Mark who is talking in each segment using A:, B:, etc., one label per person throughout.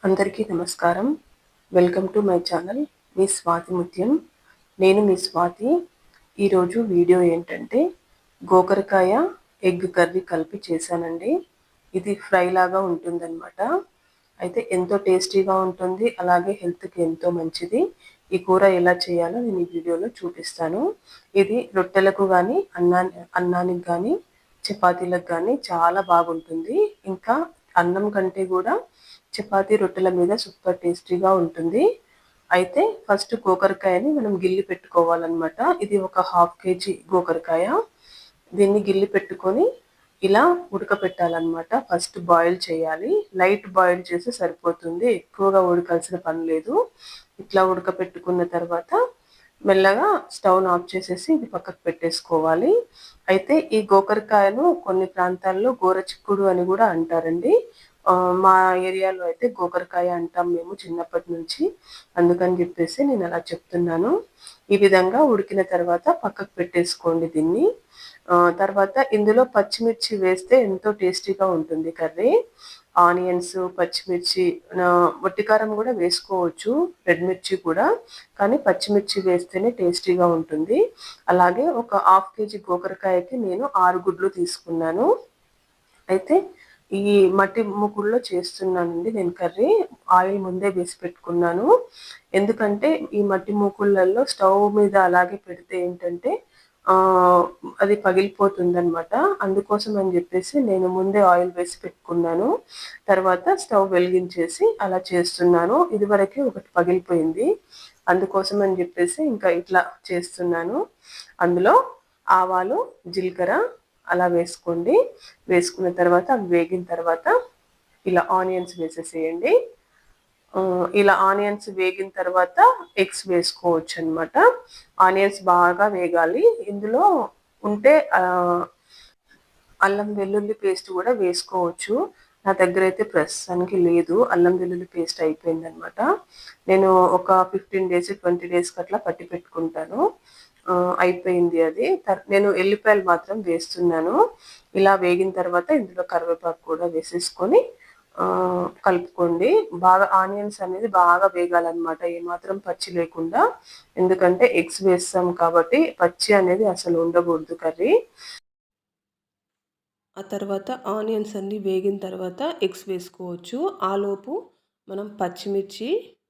A: అందరికీ నమస్కారం. Welcome to my channel మీ స్వాతి ముత్యం. నేను మీ స్వాతి. ఈరోజు వీడియో ఏంటంటే గోకరకాయ ఎగ్ కర్రీ కలిపి చేశానండి. ఇది ఫ్రై లాగా ఉంటుందన్నమాట. అయితే ఎంతో టేస్టీగా ఉంటుంది. అలాగే హెల్త్‌కి ఎంతో మంచిది. ఈ కూర ఎలా చేయాలో నేను ఈ వీడియోలో చూపిస్తాను. ఇది రొట్టెలకు గానీ, అన్నానికి గానీ, చపాతీలకు గానీ చాలా బాగుంటుంది. ఇంకా అన్నం కంటే గూడా చపాతీ రొట్టెల మీద సూపర్ టేస్టీగా ఉంటుంది. అయితే ఫస్ట్ గోకరకాయని మనం గిల్లి పెట్టుకోవాలన్నమాట. ఇది ఒక హాఫ్ కేజీ గోకరకాయ. దీన్ని గిల్లి పెట్టుకొని ఇలా ఉడకపెట్టాలన్నమాట. ఫస్ట్ బాయిల్ చేయాలి. లైట్ బాయిల్ చేస్తే సరిపోతుంది. ఎక్కువగా ఉడకాల్సిన పని లేదు. ఇట్లా ఉడకపెట్టుకున్న తర్వాత మెల్లగా స్టవ్‌ని ఆఫ్ చేసేసి ఇది పక్కకు పెట్టేసుకోవాలి. అయితే ఈ గోకరకాయను కొన్ని ప్రాంతాల్లో గోరచిక్కుడు అని గూడా అంటారండి. మా ఏరియాలో అయితే గోకరకాయ అంటాం మేము చిన్నప్పటి నుంచి. అందుకని జెప్పేసి నేను అలా చెప్తున్నాను. ఈ విధంగా ఉడికిన తర్వాత పక్కకు పెట్టేసుకోండి దీన్ని. తర్వాత ఇందులో పచ్చిమిర్చి వేస్తే ఎంతో టేస్టీగా ఉంటుంది కర్రీ. ఆనియన్స్, పచ్చిమిర్చి వట్టి కారం గూడా వేసుకోవచ్చు. రెడ్ మిర్చి కూడా. కానీ పచ్చిమిర్చి వేస్తేనే టేస్టీగా ఉంటుంది. అలాగే ఒక హాఫ్ కేజీ గోకరకాయకి నేను 6 గుడ్లు తీసుకున్నాను. అయితే ఈ మట్టి మూకుడులో చేస్తున్నానండి నేను కర్రీ. ఆయిల్ ముందే వేసి పెట్టుకున్నాను. ఎందుకంటే ఈ మట్టి మూకుళ్ళల్లో స్టవ్ మీద అలాగే పెడితే ఏంటంటే అది పగిలిపోతుందనమాట. అందుకోసం అని జెప్పేసి నేను ముందే ఆయిల్ వేసి పెట్టుకున్నాను. తర్వాత స్టవ్ వెలిగించేసి అలా చేస్తున్నాను. ఇదివరకే ఒకటి పగిలిపోయింది. అందుకోసం అని జెప్పేసి ఇంకా ఇట్లా చేస్తున్నాను. అందులో ఆవాలు, జీలకర్ర అలా వేసుకోండి. వేసుకున్న తర్వాత అవి వేగిన తర్వాత ఇలా ఆనియన్స్ వేసేసేయండి. ఇలా ఆనియన్స్ వేగిన తర్వాత ఎగ్స్ వేసుకోవచ్చనమాట. ఆనియన్స్ బాగా వేగాలి. ఇందులో ఉంటే అల్లం వెల్లుల్లి పేస్ట్ గూడా వేసుకోవచ్చు. నా దగ్గరైతే ప్రస్తుతానికి లేదు. అల్లం వెల్లుల్లి పేస్ట్ అయిపోయిందనమాట. నేను ఒక 15 డేస్, 20 డేస్‌కి అట్లా పట్టి పెట్టుకుంటాను. అయిపోయింది అది. నేను ఎల్లిపాయలు మాత్రం వేస్తున్నాను. ఇలా వేగిన తర్వాత ఇందులో కరివేపాకు కూడా వేసేసుకొని కలుపుకోండి. బాగా ఆనియన్స్ అనేది బాగా వేగాలన్నమాట. ఏమాత్రం పచ్చి లేకుండా. ఎందుకంటే ఎగ్స్ వేస్తాం కాబట్టి పచ్చి అనేది అసలు ఉండకూడదు కర్రీ. ఆ తర్వాత ఆనియన్స్ అన్నీ వేగిన తర్వాత ఎగ్స్ వేసుకోవచ్చు. ఆలోపు మనం పచ్చిమిర్చి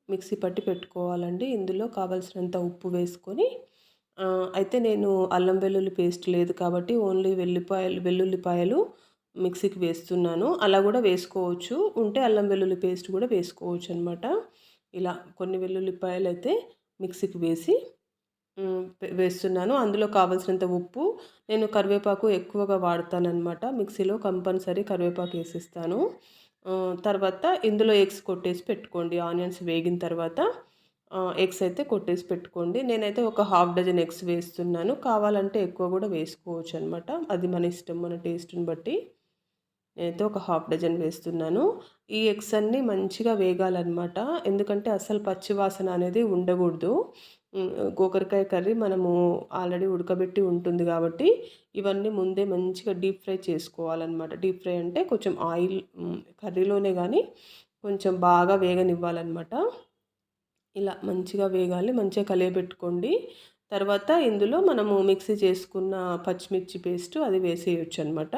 A: మిక్సీ పట్టి పెట్టుకోవాలండి. ఇందులో కావాల్సినంత ఉప్పు వేసుకొని అయితే నేను అల్లం వెల్లుల్లి పేస్ట్ లేదు కాబట్టి ఓన్లీ వెల్లుల్లిపాయలు మిక్సీకి వేస్తున్నాను. అలా కూడా వేసుకోవచ్చు. ఉంటే అల్లం వెల్లుల్లి పేస్ట్ కూడా వేసుకోవచ్చు అనమాట. ఇలా కొన్ని వెల్లుల్లిపాయలు అయితే మిక్సీకి వేసి వేస్తున్నాను. అందులో కావాల్సినంత ఉప్పు. నేను కరివేపాకు ఎక్కువగా వాడతాననమాట. మిక్సీలో కంపల్సరీ కరివేపాకు వేసేస్తాను. తర్వాత ఇందులో ఎగ్స్ కొట్టేసి పెట్టుకోండి. ఆనియన్స్ వేగిన తర్వాత ఎగ్స్ అయితే కొట్టేసి పెట్టుకోండి. నేనైతే ఒక హాఫ్ డజన్ ఎగ్స్ వేస్తున్నాను. కావాలంటే ఎక్కువ కూడా వేసుకోవచ్చు అనమాట. అది మన ఇష్టం, మన టేస్ట్‌ని బట్టి. నేనైతే ఒక హాఫ్ డజన్ వేస్తున్నాను. ఈ ఎగ్స్ అన్నీ మంచిగా వేగాలన్నమాట. ఎందుకంటే అస్సలు పచ్చి వాసన అనేది ఉండకూడదు. గోకరకాయ కర్రీ మనము ఆల్రెడీ ఉడకబెట్టి ఉంటుంది కాబట్టి ఇవన్నీ ముందే మంచిగా డీప్ ఫ్రై చేసుకోవాలన్నమాట. డీప్ ఫ్రై అంటే కొంచెం ఆయిల్ కర్రీలోనే కానీ కొంచెం బాగా వేగనివ్వాలన్నమాట. ఇలా మంచిగా వేగాలి. మంచిగా కలియబెట్టుకోండి. తర్వాత ఇందులో మనము మిక్సీ చేసుకున్న పచ్చిమిర్చి పేస్ట్ అది వేసేయొచ్చనమాట.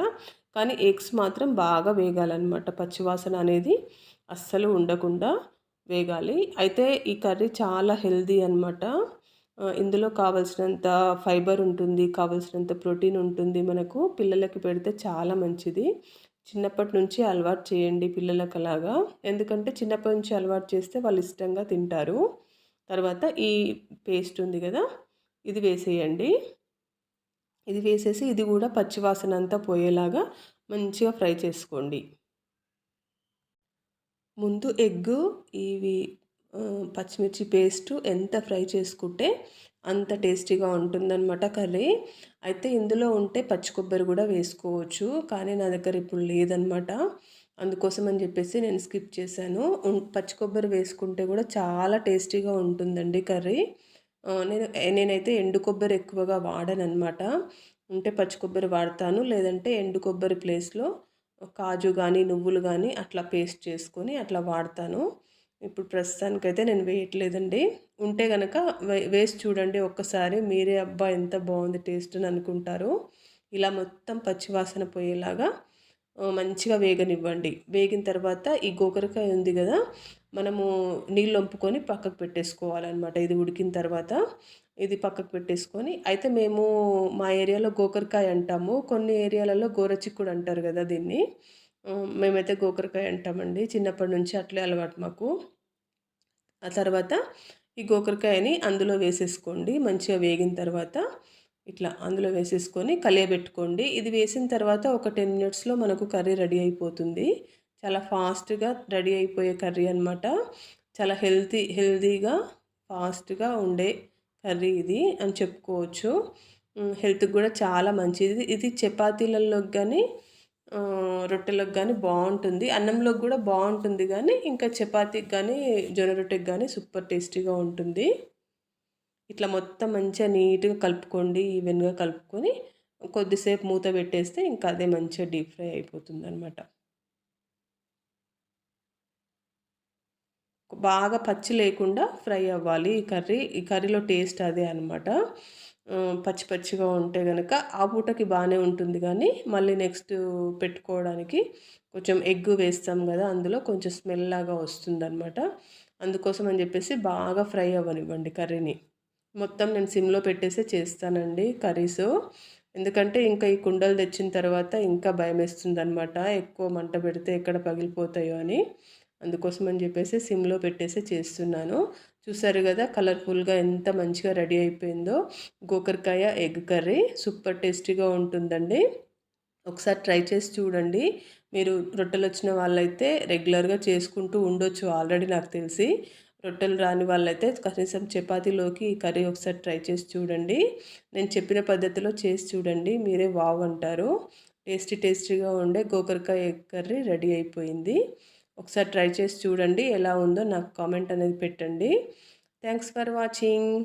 A: కానీ ఎగ్స్ మాత్రం బాగా వేగాలన్నమాట. పచ్చివాసన అనేది అస్సలు ఉండకుండా వేగాలి. అయితే ఈ కర్రీ చాలా హెల్తీ అనమాట. ఇందులో కావాల్సినంత ఫైబర్ ఉంటుంది. కావాల్సినంత ప్రోటీన్ ఉంటుంది మనకు. పిల్లలకి పెడితే చాలా మంచిది. చిన్నప్పటి నుంచి అలవాటు చేయండి పిల్లలకు అలాగా. ఎందుకంటే చిన్నప్పటి నుంచి అలవాటు చేస్తే వాళ్ళు ఇష్టంగా తింటారు. తర్వాత ఈ పేస్ట్ ఉంది కదా! ఇది వేసేయండి. ఇది వేసేసి ఇది కూడా పచ్చివాసన అంతా పోయేలాగా మంచిగా ఫ్రై చేసుకోండి. ముందు ఎగ్గు ఇవి పచ్చిమిర్చి పేస్టు ఎంత ఫ్రై చేసుకుంటే అంత టేస్టీగా ఉంటుందన్నమాట కర్రీ. అయితే ఇందులో ఉంటే పచ్చి కొబ్బరి కూడా వేసుకోవచ్చు. కానీ నా దగ్గర ఇప్పుడు లేదనమాట. అందుకోసం అని చెప్పేసి నేను స్కిప్ చేశాను. పచ్చి కొబ్బరి వేసుకుంటే కూడా చాలా టేస్టీగా ఉంటుందండి కర్రీ. నేనైతే ఎండు కొబ్బరి ఎక్కువగా వాడననమాట. ఉంటే పచ్చి కొబ్బరి వాడతాను. లేదంటే ఎండు కొబ్బరి ప్లేస్‌లో కాజు కానీ నువ్వులు కానీ అట్లా పేస్ట్ చేసుకొని అట్లా వాడతాను. ఇప్పుడు ప్రస్తుతానికైతే నేను వేయట్లేదండి. ఉంటే గనక వేసి చూడండి ఒక్కసారి, మీరే అబ్బా ఎంత బాగుంది టేస్ట్ అని అనుకుంటారు. ఇలా మొత్తం పచ్చివాసన పోయేలాగా మంచిగా వేగనివ్వండి. వేగిన తర్వాత ఈ గోకరకాయ ఉంది కదా, మనము నీళ్ళు వంపుకొని పక్కకు పెట్టేసుకోవాలన్నమాట. ఇది ఉడికిన తర్వాత ఇది పక్కకు పెట్టేసుకొని, అయితే మేము మా ఏరియాలో గోకరకాయ అంటాము, కొన్ని ఏరియాలలో గోరచిక్కుడు అంటారు కదా దీన్ని. మేమైతే గోకరకాయ అంటామండి. చిన్నప్పటి నుంచి అట్లే అలవాటు మాకు. ఆ తర్వాత ఈ గోకరకాయని అందులో వేసేసుకోండి. మంచిగా వేగిన తర్వాత ఇట్లా అందులో వేసేసుకొని కలియబెట్టుకోండి. ఇది వేసిన తర్వాత ఒక 10 మినిట్స్లో మనకు కర్రీ రెడీ అయిపోతుంది. చాలా ఫాస్ట్గా రెడీ అయిపోయే కర్రీ అనమాట. చాలా హెల్తీగా ఫాస్ట్గా ఉండే కర్రీ ఇది అని చెప్పుకోవచ్చు. హెల్త్కి కూడా చాలా మంచిది. ఇది చపాతీలలోకి కానీ రొట్టెలకు కానీ బాగుంటుంది, అన్నంలోకి కూడా బాగుంటుంది, కానీ ఇంకా చపాతీకి కానీ జొన్న రొట్టెకి కానీ సూపర్ టేస్టీగా ఉంటుంది. ఇట్లా మొత్తం మంచిగా నీట్గా కలుపుకోండి. ఈవెన్గా కలుపుకొని కొద్దిసేపు మూత పెట్టేస్తే ఇంకా అదే మంచిగా డీప్ ఫ్రై అయిపోతుంది అనమాట. బాగా పచ్చి లేకుండా ఫ్రై అవ్వాలి ఈ కర్రీలో టేస్ట్ అదే అనమాట. పచ్చి పచ్చిగా ఉంటే కనుక ఆ పూటకి బాగానే ఉంటుంది, కానీ మళ్ళీ నెక్స్ట్ పెట్టుకోవడానికి కొంచెం ఎగ్ వేస్తాం కదా, అందులో కొంచెం స్మెల్ లాగా వస్తుందన్నమాట. అందుకోసం అని చెప్పేసి బాగా ఫ్రై అవ్వనివ్వండి కర్రీని. మొత్తం నేను సిమ్లో పెట్టేసే చేస్తానండి కర్రీస్. ఎందుకంటే ఇంకా ఈ కుండలు తెచ్చిన తర్వాత ఇంకా భయం వేస్తుంది అనమాట, ఎక్కువ మంట పెడితే ఎక్కడ పగిలిపోతాయో అని. అందుకోసం అని చెప్పేసి సిమ్లో పెట్టేసి చేస్తున్నాను. చూసారు కదా కలర్ఫుల్గా ఎంత మంచిగా రెడీ అయిపోయిందో గోకరకాయ ఎగ్ కర్రీ. సూపర్ టేస్టీగా ఉంటుందండి. ఒకసారి ట్రై చేసి చూడండి. మీరు రొట్టెలు వచ్చిన వాళ్ళైతే రెగ్యులర్గా చేసుకుంటూ ఉండొచ్చు ఆల్రెడీ నాకు తెలిసి. రొట్టెలు రాని వాళ్ళైతే కనీసం చపాతీలోకి ఈ కర్రీ ఒకసారి ట్రై చేసి చూడండి. నేను చెప్పిన పద్ధతిలో చేసి చూడండి, మీరే వావ్ అంటారు. టేస్టీగా ఉండే గోకరకాయ ఎగ్ కర్రీ రెడీ అయిపోయింది. ఒకసారి ట్రై చేసి చూడండి, ఎలా ఉందో నాకు కామెంట్ అనేది పెట్టండి. Thanks for watching.